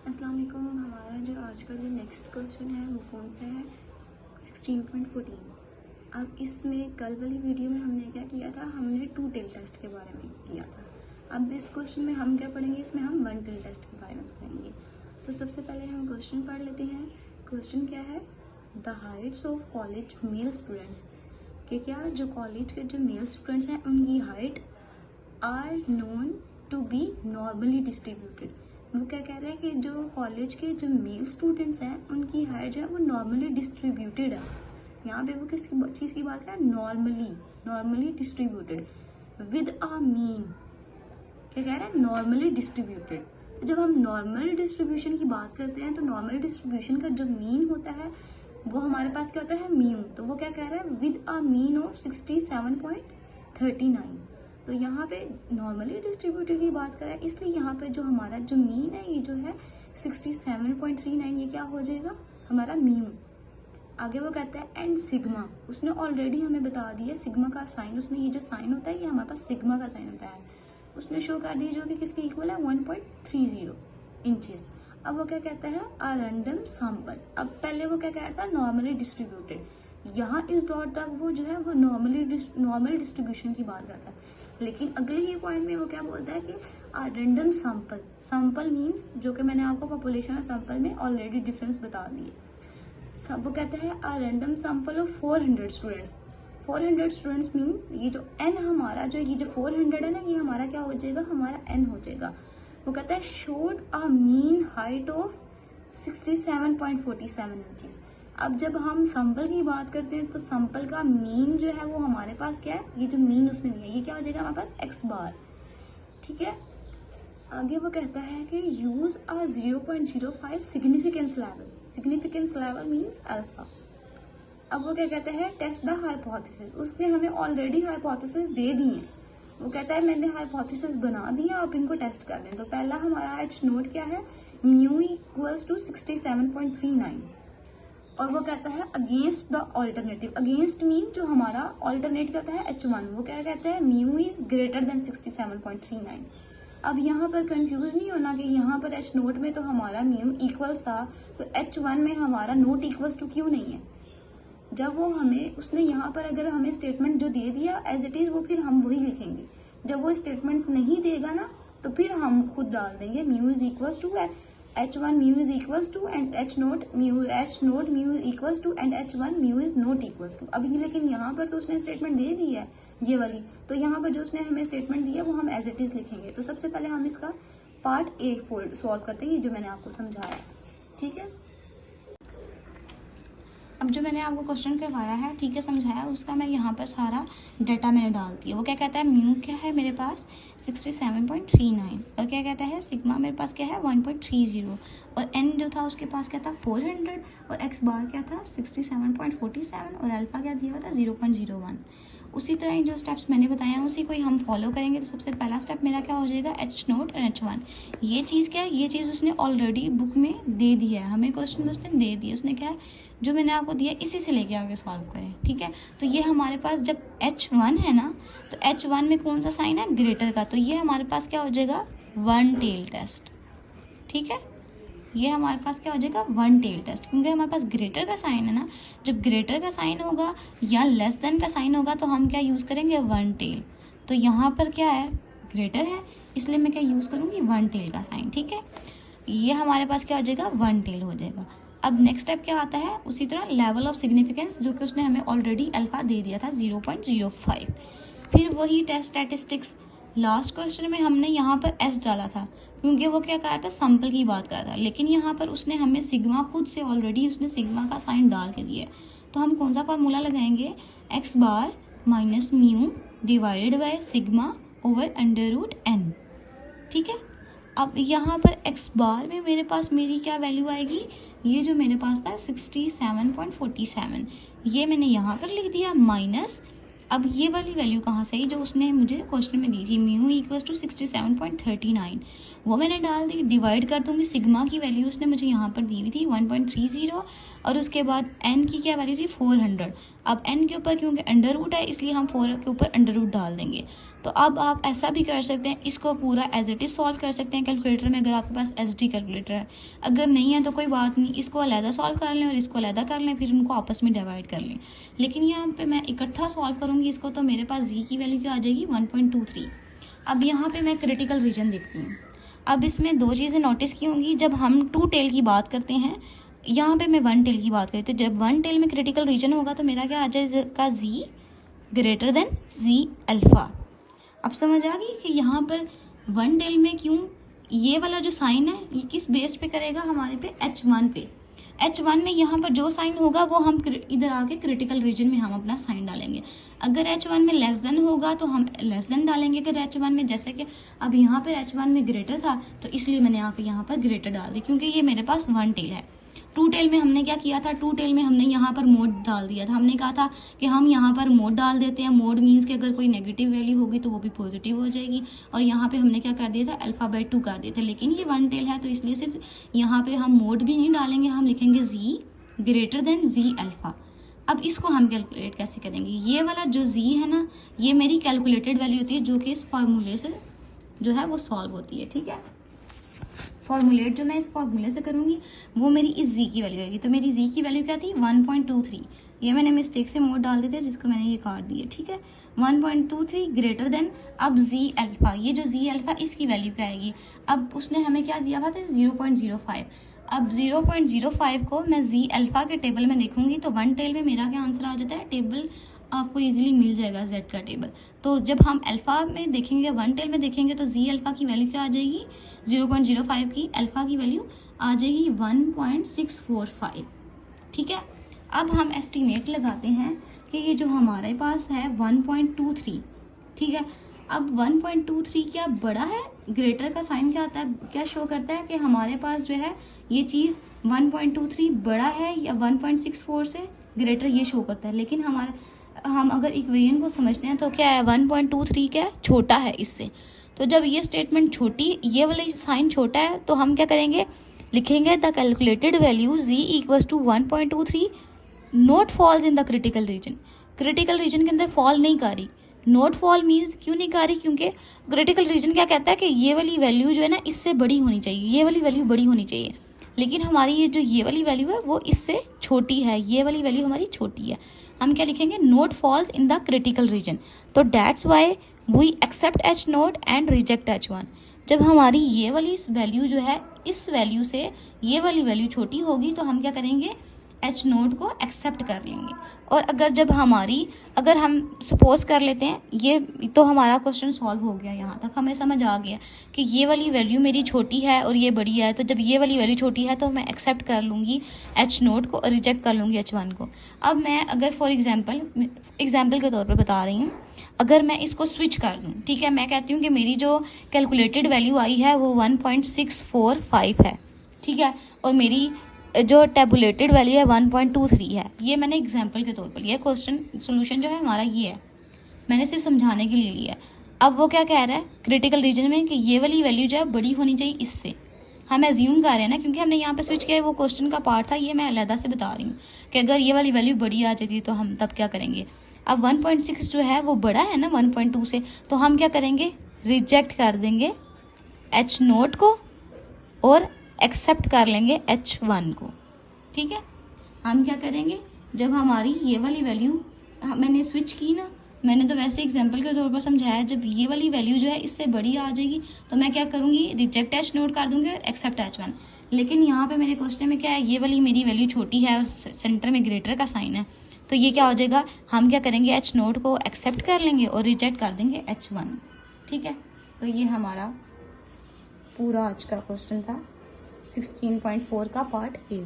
अस्सलाम वालेकुम। हमारा जो आज का जो नेक्स्ट क्वेश्चन है वो कौन सा है 16.14। अब इसमें कल वाली वीडियो में हमने क्या किया था, हमने 2 टेल टेस्ट के बारे में किया था। अब इस क्वेश्चन में हम क्या पढ़ेंगे, इसमें हम 1 टेल टेस्ट के बारे में पढ़ेंगे। तो सबसे पहले हम क्वेश्चन पढ़ लेते हैं। क्वेश्चन क्या है, the heights of college male students, कि क्या जो कॉलेज के जो मेल स्टूडेंट्स हैं उनकी height are known to be normally distributed. वो क्या कह रहा है कि जो कॉलेज के जो मेल स्टूडेंट्स हैं उनकी हाइट जो है वो नॉर्मली डिस्ट्रीब्यूटेड है। यहाँ पे वो किस चीज़ की बात है, normally distributed with a mean. क्या कह रहा है, नॉर्मली डिस्ट्रीब्यूटेड। तो जब हम नॉर्मल डिस्ट्रीब्यूशन की बात करते हैं तो नॉर्मल डिस्ट्रीब्यूशन का जो मीन होता है वो हमारे पास क्या होता है, म्यू। तो वो क्या कह रहा है, विद अ मीन ऑफ 67.39। तो यहाँ पे नॉर्मली डिस्ट्रीब्यूटेड की बात करें, इसलिए यहाँ पे जो हमारा जो मीन है ये जो है 67.39, ये क्या हो जाएगा हमारा म्यू। आगे वो कहता है एंड सिग्मा, उसने ऑलरेडी हमें बता दिया सिग्मा का साइन, उसने ये जो साइन होता है ये हमारे पास सिग्मा का साइन होता है, उसने शो कर दिया जो कि किसके इक्वल है 1.30 इंचेस। अब वो क्या कहता है, अ रैंडम सैंपल। अब पहले वो क्या कह रहा था, नॉर्मली डिस्ट्रीब्यूटेड। यहाँ इस डॉट तक वो जो है वो नॉर्मल डिस्ट्रीब्यूशन की बात करता है, लेकिन अगले ही पॉइंट में वो क्या बोलता है कि रैंडम सैंपल। सैंपल मीन्स जो कि मैंने आपको पॉपुलेशन और सैंपल में ऑलरेडी डिफरेंस बता दिए। सब वो कहता है a random sample of 400 students. 400 students mean ये जो एन हमारा जो ये जो 400 है ना, ये हमारा क्या हो जाएगा, हमारा एन हो जाएगा। वो कहता है showed a mean height of 67.47 inches. अब जब हम सैंपल की बात करते हैं तो सैंपल का मीन जो है वो हमारे पास क्या है, ये जो मीन उसने दिया ये क्या हो जाएगा हमारे पास x बार। ठीक है, आगे वो कहता है कि use a 0.05 significance level. Significance level means alpha. अब वो क्या कहता है, टेस्ट द हाइपोथेसिस। उसने हमें ऑलरेडी हाइपोथेसिस दे दी है। वो कहता है मैंने हाइपोथेसिस बना दिया, आप इनको टेस्ट कर दें। तो पहला हमारा एच नोट क्या है, म्यू इक्वल्स टू 67.39। और वो कहता है against the alternative. Against mean जो हमारा ऑल्टरनेट करता है H1, वो क्या कहता है, म्यू इज ग्रेटर देन 67.39। अब यहाँ पर कंफ्यूज नहीं होना कि यहाँ पर H नोट में तो हमारा म्यू इक्वल्स था, तो H1 में हमारा नोट इक्वल्स टू क्यों नहीं है। जब वो हमें उसने यहाँ पर अगर हमें स्टेटमेंट जो दे दिया एज इट इज, वो फिर हम वही लिखेंगे। जब वो स्टेटमेंट्स नहीं देगा ना तो फिर हम खुद डाल देंगे mu is equals to H1 mu is equals to and H not mu equals to and H1 mu is not equals to. अब ये लेकिन यहाँ पर तो उसने स्टेटमेंट दे दी है ये वाली, तो यहाँ पर जो उसने हमें स्टेटमेंट दिया वो हम एज इट इज लिखेंगे। तो सबसे पहले हम इसका पार्ट ए फोल्ड सॉल्व करते हैं, ये जो मैंने आपको समझाया। ठीक है, अब जो मैंने आपको क्वेश्चन करवाया है, ठीक है, समझाया, उसका मैं यहाँ पर सारा डाटा मैंने डाल दिया। वो क्या कहता है, म्यू क्या है मेरे पास 67.39, और क्या कहता है सिग्मा मेरे पास क्या है 1.30, और एन जो था उसके पास क्या था 400, और एक्स बार क्या था 67.47, और अल्फा क्या दिया हुआ था 0.01। उसी तरह जो स्टेप्स मैंने बताए हैं उसी को ही हम फॉलो करेंगे। तो सबसे पहला स्टेप मेरा क्या हो जाएगा, H नोट और H1। ये चीज़ क्या है, ये चीज़ उसने ऑलरेडी बुक में दे दिया है, हमें क्वेश्चन में उसने दे दिया। उसने क्या है जो मैंने आपको दिया इसी से लेके आगे सॉल्व करें। ठीक है, तो ये हमारे पास जब H1 है ना, तो H1 में कौन सा साइन है, ग्रेटर का, तो ये हमारे पास क्या हो जाएगा 1 टेल टेस्ट। ठीक है, ये हमारे पास क्या हो जाएगा 1 टेल टेस्ट, क्योंकि हमारे पास ग्रेटर का साइन है ना। जब ग्रेटर का साइन होगा या लेस देन का साइन होगा तो हम क्या यूज़ करेंगे 1 टेल। तो यहाँ पर क्या है, ग्रेटर है, इसलिए मैं क्या यूज़ करूँगी 1 टेल का साइन। ठीक है, ये हमारे पास क्या हो जाएगा 1 टेल हो जाएगा। अब नेक्स्ट स्टेप क्या आता है, उसी तरह लेवल ऑफ सिग्निफिकेंस, जो कि उसने हमें ऑलरेडी अल्फा दे दिया था 0.05। फिर वही टेस्ट स्टैटिस्टिक्स, लास्ट क्वेश्चन में हमने यहाँ पर एस डाला था क्योंकि वो क्या कहा था, सैंपल की बात करा था, लेकिन यहाँ पर उसने हमें सिग्मा खुद से ऑलरेडी उसने सिग्मा का साइन डाल के दिया है। तो हम कौन सा फार्मूला लगाएंगे, x bar minus mu divided by sigma over under root n. ठीक है, अब यहाँ पर एक्स बार में मेरे पास मेरी क्या वैल्यू आएगी, ये जो मेरे पास था 67.47, ये मैंने यहाँ पर लिख दिया माइनस। अब ये वाली वैल्यू कहाँ से आई, जो उसने मुझे क्वेश्चन में दी थी, म्यू इक्वल्स टू 67.39, वो मैंने डाल दी, डिवाइड कर दूंगी सिग्मा की वैल्यू उसने मुझे यहाँ पर दी हुई थी 1.30 और उसके बाद एन की क्या वैल्यू थी 400। अब एन के ऊपर क्योंकि अंडर रूट है इसलिए हम 4 के ऊपर अंडर रूट डाल देंगे। तो अब आप ऐसा भी कर सकते हैं, इसको पूरा एज इट इज सॉल्व कर सकते हैं कैलकुलेटर में अगर आपके पास SD कैलकुलेटर है। अगर नहीं है तो कोई बात नहीं, इसको अलहदा सॉल्व कर लें और इसको अलहदा कर लें, फिर उनको आपस में डिवाइड कर लें। लेकिन यहाँ पे मैं इकट्ठा सॉल्व करूँगी इसको, तो मेरे पास जी की वैल्यू क्या आ जाएगी 1.23। अब यहाँ पे मैं क्रिटिकल रीजन देखती हूँ। अब इसमें दो चीज़ें नोटिस की होंगी, जब हम 2 टेल की बात करते हैं, यहाँ पे मैं 1 टेल की बात करती हूँ, तो जब 1 टेल में क्रिटिकल रीजन होगा तो मेरा क्या आ जाएगा जी ग्रेटर देन जी अल्फा। अब समझ आ गई कि यहाँ पर 1 टेल में क्यों ये वाला जो साइन है ये किस बेस पे करेगा हमारे पे H1 पे। H1 में यहाँ पर जो साइन होगा वो हम इधर आके क्रिटिकल रीजन में हम अपना साइन डालेंगे। अगर H1 में लेस देन होगा तो हम लेस देन डालेंगे। अगर H1 में, जैसे कि अब यहाँ पर H1 में ग्रेटर था तो इसलिए मैंने आके यहाँ पर ग्रेटर डाल दी, क्योंकि ये मेरे पास 1 टेल है। 2 टेल में हमने क्या किया था, 2 टेल में हमने यहाँ पर मोड डाल दिया था। हमने कहा था कि हम यहाँ पर मोड डाल देते हैं। मोड मीन्स कि अगर कोई नेगेटिव वैल्यू होगी तो वो भी पॉजिटिव हो जाएगी। और यहाँ पे हमने क्या कर दिया था, अल्फाबेट 2 कर दिया था। लेकिन ये 1 टेल है तो इसलिए सिर्फ यहाँ पे हम मोड भी नहीं डालेंगे, हम लिखेंगे जी ग्रेटर देन जी अल्फा। अब इसको हम कैलकुलेट कैसे करेंगे, ये वाला जो जी है ना, ये मेरी कैलकुलेटेड वैल्यू होती है जो कि इस फार्मूले से जो है वो सॉल्व होती है। ठीक है, फॉर्मूलेट जो मैं इस फॉर्मूले से करूंगी वो मेरी इस जी की वैल्यू आएगी। तो मेरी जी की वैल्यू क्या थी 1.23। ये मैंने मिस्टेक से मोड डाल देते जिसको मैंने ये काट दिया। ठीक है, 1.23 ग्रेटर देन, अब जी अल्फा, ये जो जी अल्फा इसकी वैल्यू क्या आएगी। अब उसने हमें क्या दिया था 0.05। अब 0.05 को मैं जी अल्फा के टेबल में देखूंगी तो 1 टेल में मेरा क्या आंसर आ जाता है, टेबल आपको इजीली मिल जाएगा जेड का टेबल। तो जब हम अल्फा में देखेंगे, 1 टेल में देखेंगे तो जी अल्फा की वैल्यू क्या आ जाएगी 0.05 की अल्फा की वैल्यू आ जाएगी 1.645। ठीक है, अब हम एस्टिमेट लगाते हैं कि ये जो हमारे पास है 1.23। ठीक है, अब 1.23 क्या बड़ा है, ग्रेटर का साइन क्या आता है, क्या शो करता है कि हमारे पास जो है ये चीज़ 1.23 बड़ा है या 1.64 से ग्रेटर, ये शो करता है। लेकिन हम अगर इक्वेशन को समझते हैं तो क्या है 1.23 क्या है, छोटा है इससे। तो जब ये स्टेटमेंट छोटी, ये वाला साइन छोटा है तो हम क्या करेंगे, लिखेंगे the calculated value z equal to 1.23 not falls in the critical region. Critical region के अंदर फॉल नहीं कर रही। नॉट फॉल मीन्स क्यों नहीं कर रही, क्योंकि क्रिटिकल रीजन क्या कहता है कि ये वाली वैल्यू जो है ना इससे बड़ी होनी चाहिए, ये वाली वैल्यू बड़ी होनी चाहिए। लेकिन हमारी ये जो ये वाली वैल्यू है वो इससे छोटी है, ये वाली वैल्यू हमारी छोटी है। हम क्या लिखेंगे, not falls in the critical region. तो that's why we accept H naught and reject H1। जब हमारी ये वाली वैल्यू जो है इस वैल्यू से ये वाली वैल्यू छोटी होगी तो हम क्या करेंगे, H नोट को एक्सेप्ट कर लेंगे। और अगर हम सपोज कर लेते हैं ये, तो हमारा क्वेश्चन सॉल्व हो गया। यहाँ तक हमें समझ आ गया कि ये वाली वैल्यू मेरी छोटी है और ये बड़ी है। तो जब ये वाली वैल्यू छोटी है तो मैं एक्सेप्ट कर लूँगी H नोट को और रिजेक्ट कर लूँगी H1 को। अब मैं अगर फॉर एग्जाम्पल के तौर पर बता रही हूँ, अगर मैं इसको स्विच कर दूँ, ठीक है, मैं कहती हूँ कि मेरी जो कैलकुलेटेड वैल्यू आई है वो 1.645 है। ठीक है, और मेरी जो टेबुलेटेड वैल्यू है 1.23 है। ये मैंने एग्जांपल के तौर पर लिया। क्वेश्चन सॉल्यूशन जो है हमारा ये है, मैंने सिर्फ समझाने के लिए लिया है। अब वो क्या कह रहा है क्रिटिकल रीजन में कि ये वाली वैल्यू जो है बड़ी होनी चाहिए इससे। हम एज्यूम कर रहे हैं ना, क्योंकि हमने यहाँ पे स्विच किया है, वो क्वेश्चन का पार्ट था, ये मैं अलहदा से बता रही हूँ कि अगर ये वाली वैल्यू बड़ी आ जाती तो हम तब क्या करेंगे। अब 1.6 जो है वो बड़ा है ना 1.2 से, तो हम क्या करेंगे, रिजेक्ट कर देंगे H नोट को और एक्सेप्ट कर लेंगे H1 को। ठीक है, हम क्या करेंगे, जब हमारी ये वाली वैल्यू मैंने स्विच की ना, मैंने तो वैसे एग्जांपल के तौर पर समझाया, जब ये वाली वैल्यू जो है इससे बड़ी आ जाएगी तो मैं क्या करूँगी, रिजेक्ट H नोट कर दूंगी और एक्सेप्ट H1। लेकिन यहाँ पे मेरे क्वेश्चन में क्या है, ये वाली मेरी वैल्यू छोटी है और सेंटर में ग्रेटर का साइन है, तो ये क्या हो जाएगा, हम क्या करेंगे H नोट को एक्सेप्ट कर लेंगे और रिजेक्ट कर देंगे H1। ठीक है, तो ये हमारा पूरा आज का क्वेश्चन था 16.4 का पार्ट A।